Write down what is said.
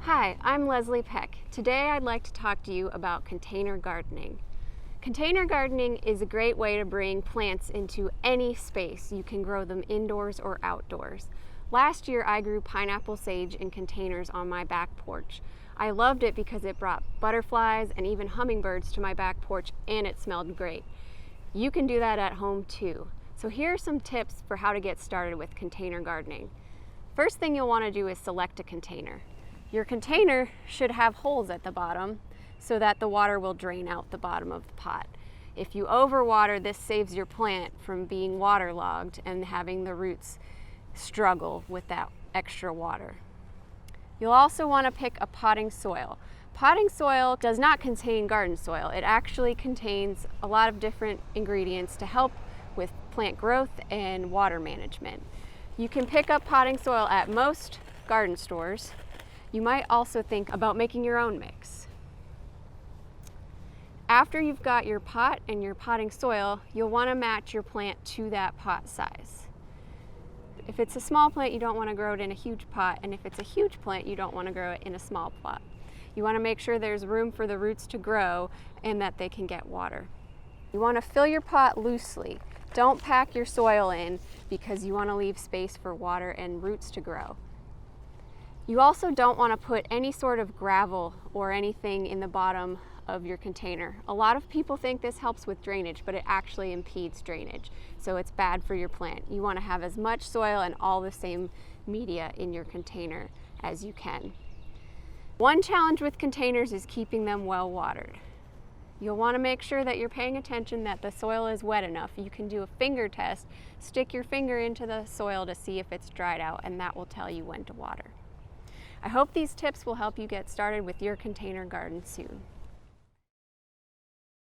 Hi, I'm Leslie Peck. Today I'd like to talk to you about container gardening. Container gardening is a great way to bring plants into any space. You can grow them indoors or outdoors. Last year I grew pineapple sage in containers on my back porch. I loved it because it brought butterflies and even hummingbirds to my back porch, and it smelled great. You can do that at home too. So here are some tips for how to get started with container gardening. First thing you'll want to do is select a container. Your container should have holes at the bottom so that the water will drain out the bottom of the pot. If you overwater, this saves your plant from being waterlogged and having the roots struggle with that extra water. You'll also want to pick a potting soil. Potting soil does not contain garden soil. It actually contains a lot of different ingredients to help with plant growth and water management. You can pick up potting soil at most garden stores. You might also think about making your own mix. After you've got your pot and your potting soil, you'll want to match your plant to that pot size. If it's a small plant, you don't want to grow it in a huge pot, and if it's a huge plant, you don't want to grow it in a small pot. You want to make sure there's room for the roots to grow and that they can get water. You want to fill your pot loosely. Don't pack your soil in because you want to leave space for water and roots to grow. You also don't want to put any sort of gravel or anything in the bottom of your container. A lot of people think this helps with drainage, but it actually impedes drainage, so it's bad for your plant. You want to have as much soil and all the same media in your container as you can. One challenge with containers is keeping them well watered. You'll want to make sure that you're paying attention that the soil is wet enough. You can do a finger test, stick your finger into the soil to see if it's dried out, and that will tell you when to water. I hope these tips will help you get started with your container garden soon.